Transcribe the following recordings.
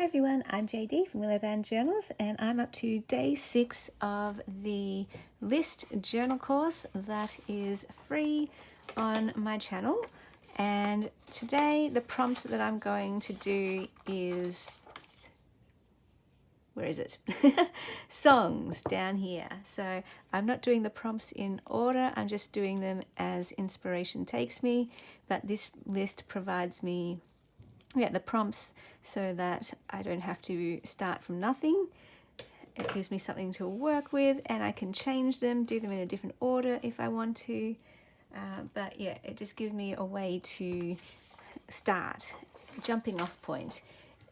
everyone, I'm JD from Willow Band Journals, and I'm up to day 6 of the list journal course that is free on my channel. And today the prompt that I'm going to do is, where is it? Songs down here. So I'm not doing the prompts in order, I'm just doing them as inspiration takes me, but this list provides me the prompts so that I don't have to start from nothing. It gives me something to work with, and I can change them, do them in a different order if I want to. But yeah, it just gives me a way to start, jumping off point.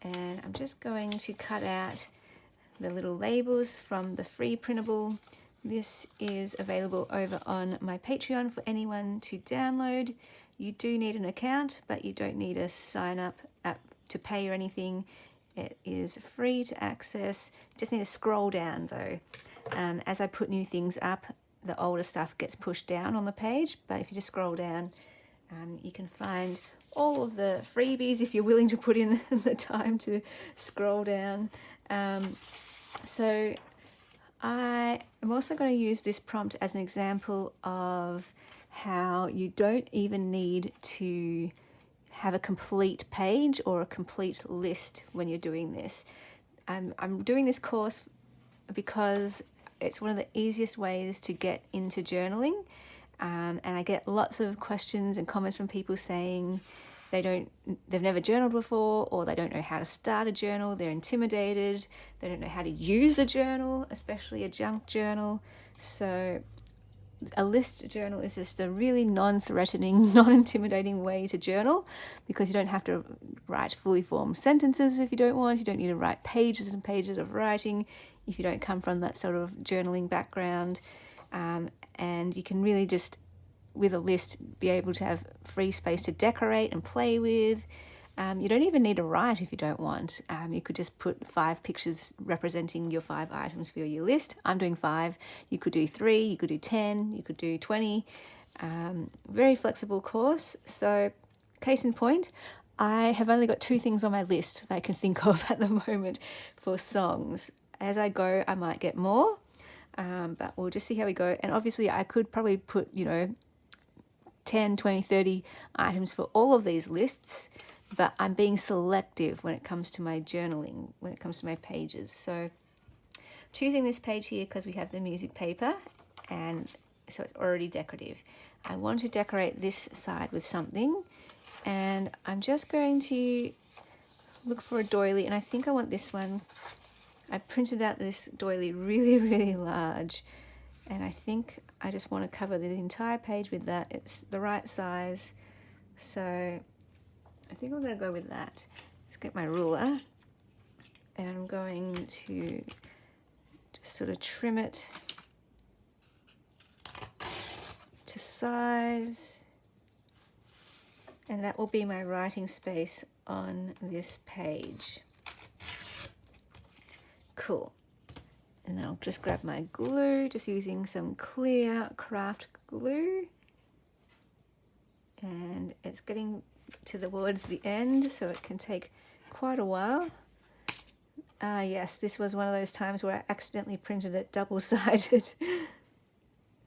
And I'm just going to cut out the little labels from the free printable. This is available over on my Patreon for anyone to download. You do need an account, but you don't need a sign up app to pay or anything. It is free to access. You just need to scroll down though. As I put new things up, the older stuff gets pushed down on the page, but if you just scroll down, you can find all of the freebies if you're willing to put in the time to scroll down. So I am also going to use this prompt as an example of how you don't even need to have a complete page or a complete list when you're doing this. I'm doing this course because it's one of the easiest ways to get into journaling, and I get lots of questions and comments from people saying they've never journaled before, or they don't know how to start a journal, they're intimidated, they don't know how to use a journal, especially a junk journal. So a list journal is just a really non-threatening, non-intimidating way to journal, because you don't have to write fully formed sentences if you don't want. You don't need to write pages and pages of writing if you don't come from that sort of journaling background. And you can really just, with a list, be able to have free space to decorate and play with. You don't even need to write if you don't want. You could just put 5 pictures representing your 5 items for your list. I'm doing 5. You could do 3, you could do 10, you could do 20. Very flexible course. So case in point, I have only got 2 things on my list that I can think of at the moment for songs. As I go, I might get more, but we'll just see how we go. And obviously I could probably put, 10, 20, 30 items for all of these lists, but I'm being selective when it comes to my journaling, when it comes to my pages. So choosing this page here because we have the music paper, and so it's already decorative. I want to decorate this side with something, and I'm just going to look for a doily, and I think I want this one. I printed out this doily really, really large, and I think I just want to cover the entire page with that. It's the right size, so I think I'm going to go with that. Let's get my ruler, and I'm going to just sort of trim it to size, and that will be my writing space on this page. Cool. And I'll just grab my glue, just using some clear craft glue, and it's getting towards the end, so it can take quite a while. Yes, this was one of those times where I accidentally printed it double-sided.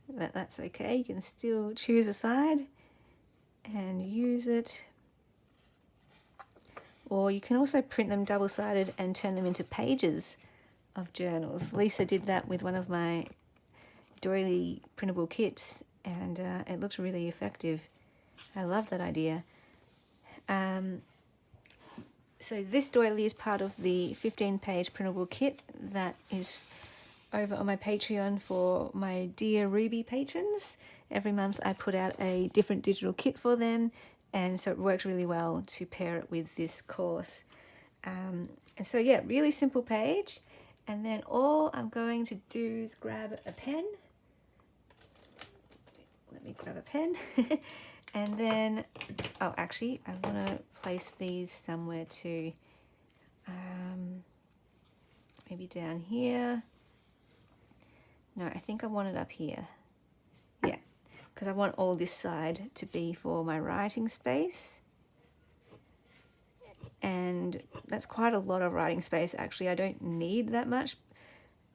But that's okay, you can still choose a side and use it. Or you can also print them double-sided and turn them into pages of journals. Lisa did that with one of my doily printable kits, and it looks really effective. I love that idea. So this doily is part of the 15-page printable kit that is over on my Patreon for my Dear Ruby patrons. Every month I put out a different digital kit for them, and so it works really well to pair it with this course. And so yeah, really simple page. And then all I'm going to do is grab a pen. Let me grab a pen. And then, oh, actually, I want to place these somewhere too. Maybe down here. No, I think I want it up here. Yeah, because I want all this side to be for my writing space. and that's quite a lot of writing space. Actually, I don't need that much.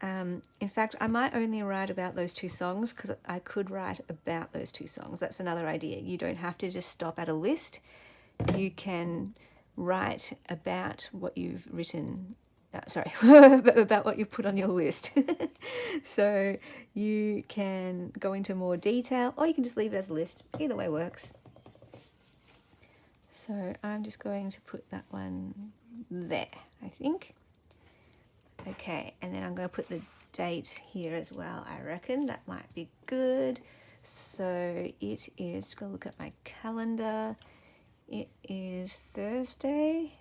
In fact, I might only write about those 2 songs because I could write about those 2 songs. That's another idea. You don't have to just stop at a list. You can write about what you've written. About what you've put on your list. So you can go into more detail, or you can just leave it as a list. Either way works. So I'm just going to put that one there, I think. Okay, and then I'm going to put the date here as well. I reckon that might be good. So it is, just going to look at my calendar. It is Thursday.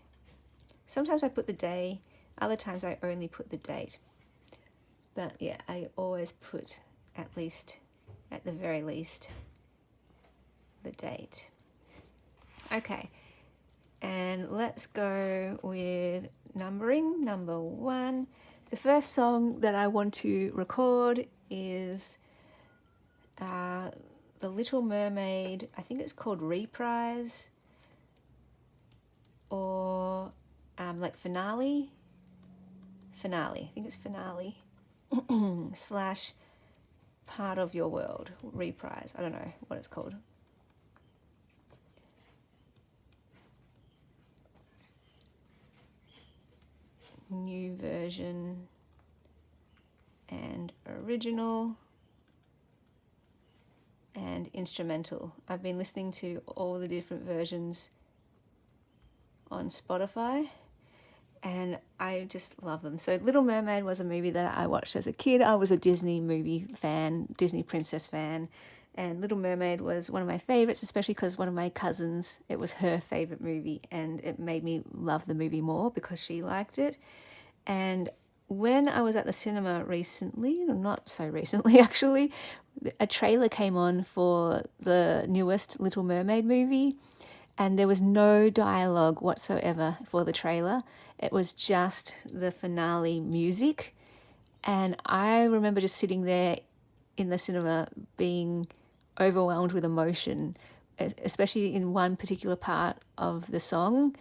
Sometimes I put the day, other times I only put the date. But yeah, I always put at the very least, the date. Okay, and let's go with numbering. Number 1. The first song that I want to record is The Little Mermaid. I think it's called Reprise, or like finale. I think it's finale / Part of Your World. Reprise. I don't know what it's called. New version and original and instrumental. I've been listening to all the different versions on Spotify and I just love them. So Little Mermaid was a movie that I watched as a kid. I was a Disney movie fan, Disney princess fan, and Little Mermaid was one of my favorites, especially because one of my cousins, it was her favorite movie, and it made me love the movie more because she liked it. And when I was at the cinema recently, not so recently actually, a trailer came on for the newest Little Mermaid movie, and there was no dialogue whatsoever for the trailer. It was just the finale music. And I remember just sitting there in the cinema being overwhelmed with emotion, especially in one particular part of the song,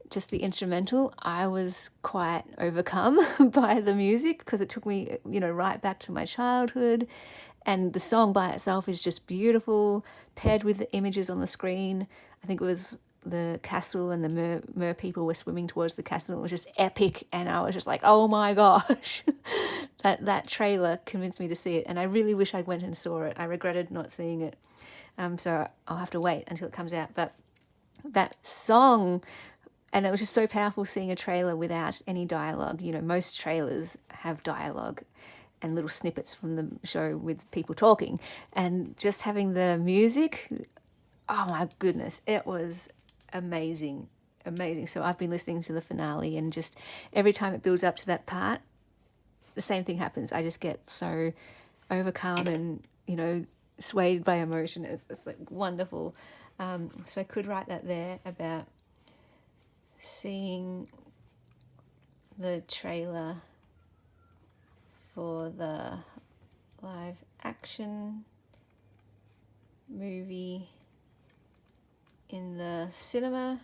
just the instrumental. I was quite overcome by the music because it took me, right back to my childhood. And the song by itself is just beautiful, paired with the images on the screen. I think it was the castle and the mer people were swimming towards the castle. It was just epic, and I was just like, oh my gosh. that trailer convinced me to see it, and I really wish I went and saw it. I regretted not seeing it. So I'll have to wait until it comes out. But that song, and it was just so powerful seeing a trailer without any dialogue. Most trailers have dialogue and little snippets from the show with people talking, and just having the music, oh my goodness, it was amazing. So I've been listening to the finale, and just every time it builds up to that part, the same thing happens. I just get so overcome and swayed by emotion. It's like wonderful. So I could write that there about seeing the trailer for the live action movie in the cinema.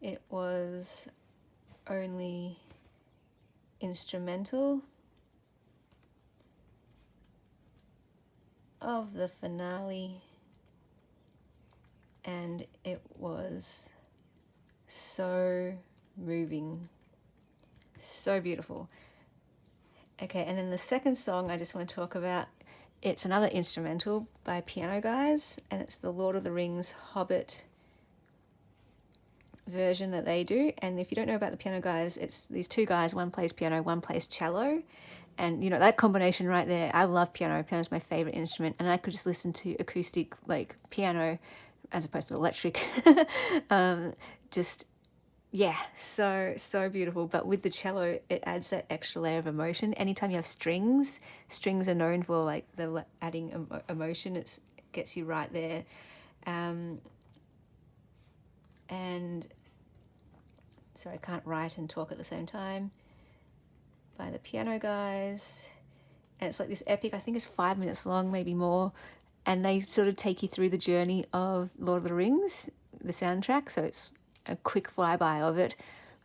It was only instrumental of the finale, and it was so moving, so beautiful. Okay, and then the second song I just want to talk about, it's another instrumental by Piano Guys, and it's the Lord of the Rings Hobbit version that they do. And if you don't know about the Piano Guys, it's these 2 guys, one plays piano, one plays cello, and that combination right there. I love piano. Piano's my favorite instrument, and I could just listen to acoustic like piano as opposed to electric. So beautiful. But with the cello, it adds that extra layer of emotion. Anytime you have strings are known for like the adding emotion. It gets you right there. And sorry, I can't write and talk at the same time. By the Piano Guys, and it's like this epic, I think it's 5 minutes long, maybe more, and they sort of take you through the journey of Lord of the Rings, the soundtrack. So it's a quick flyby of it,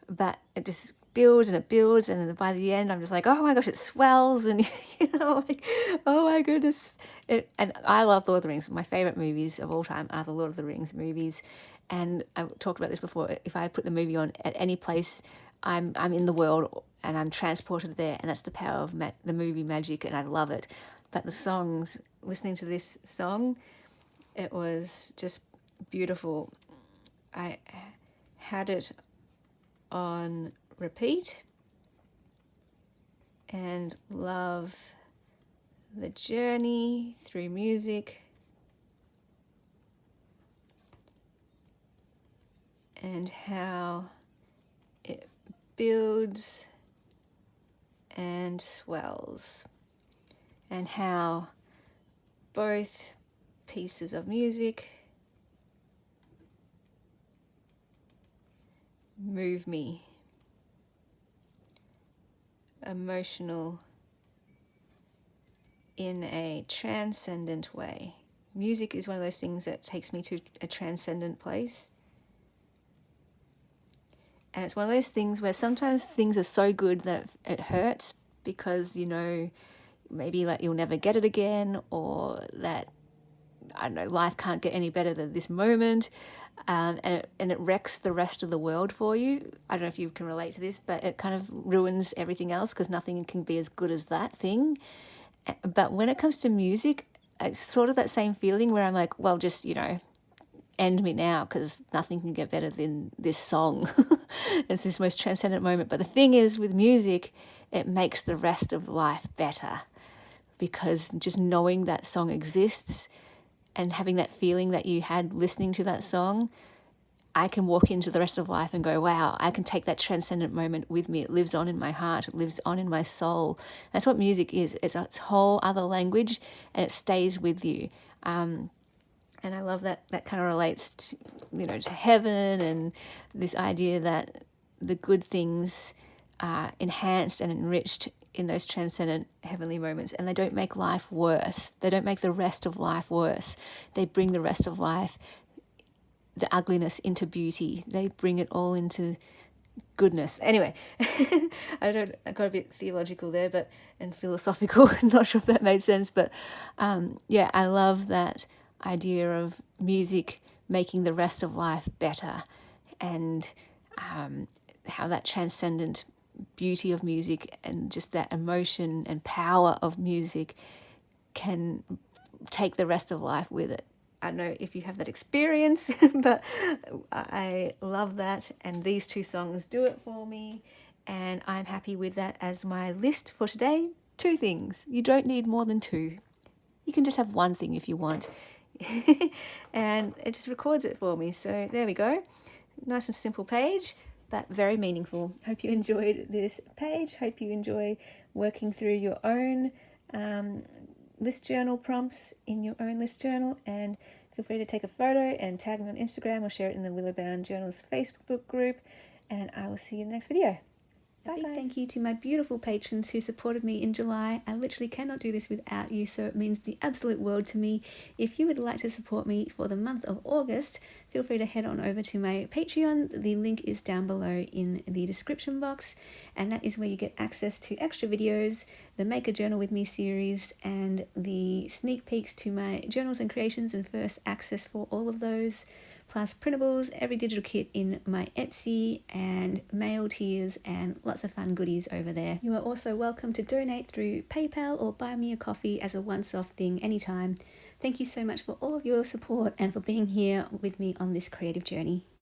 but it just builds and it builds, and then by the end I'm just like, oh my gosh, it swells, and like, oh my goodness. And I love Lord of the Rings. My favorite movies of all time are the Lord of the Rings movies, and I've talked about this before. If I put the movie on at any place, I'm in the world and I'm transported there, and that's the power of the movie magic, and I love it. But the songs, listening to this song, it was just beautiful. I had it on repeat and love the journey through music and how it builds and swells, and how both pieces of music move me, emotional, in a transcendent way. Music is one of those things that takes me to a transcendent place. And it's one of those things where sometimes things are so good that it hurts, because, you know, maybe like you'll never get it again, or that, I don't know, life can't get any better than this moment. And it wrecks the rest of the world for you. I don't know if you can relate to this, but it kind of ruins everything else, because nothing can be as good as that thing. But when it comes to music, it's sort of that same feeling where I'm like, well, just, you know, end me now, because nothing can get better than this song. It's this most transcendent moment. But the thing is, with music, it makes the rest of life better, because just knowing that song exists and having that feeling that you had listening to that song, I can walk into the rest of life and go, wow, I can take that transcendent moment with me. It lives on in my heart. It lives on in my soul. That's what music is. It's a whole other language, and it stays with you. And I love that kind of relates to, you know, to heaven, and this idea that the good things are enhanced and enriched in those transcendent heavenly moments, and they don't make life worse. They don't make the rest of life worse. They bring the rest of life, the ugliness, into beauty. They bring it all into goodness. Anyway, I got a bit theological there, and philosophical. Not sure if that made sense, but yeah, I love that idea of music making the rest of life better, and how that transcendent beauty of music and just that emotion and power of music can take the rest of life with it. I don't know if you have that experience, but I love that, and these two songs do it for me, and I'm happy with that as my list for today. 2 things. You don't need more than 2. You can just have 1 thing if you want. And it just records it for me. So there we go. Nice and simple page, but very meaningful. Hope you enjoyed this page. Hope you enjoy working through your own list journal prompts in your own list journal, and feel free to take a photo and tag me on Instagram, or share it in the Willowbound Journals Facebook group, and I will see you in the next video. Bye, guys. Thank you to my beautiful patrons who supported me in July. I literally cannot do this without you, so it means the absolute world to me. If you would like to support me for the month of August, feel free to head on over to my Patreon. The link is down below in the description box, and that is where you get access to extra videos, the Make a Journal With Me series, and the sneak peeks to my journals and creations, and first access for all of those, plus printables, every digital kit in my Etsy, and mail tiers, and lots of fun goodies over there. You are also welcome to donate through PayPal or buy me a coffee as a once-off thing anytime. Thank you so much for all of your support and for being here with me on this creative journey.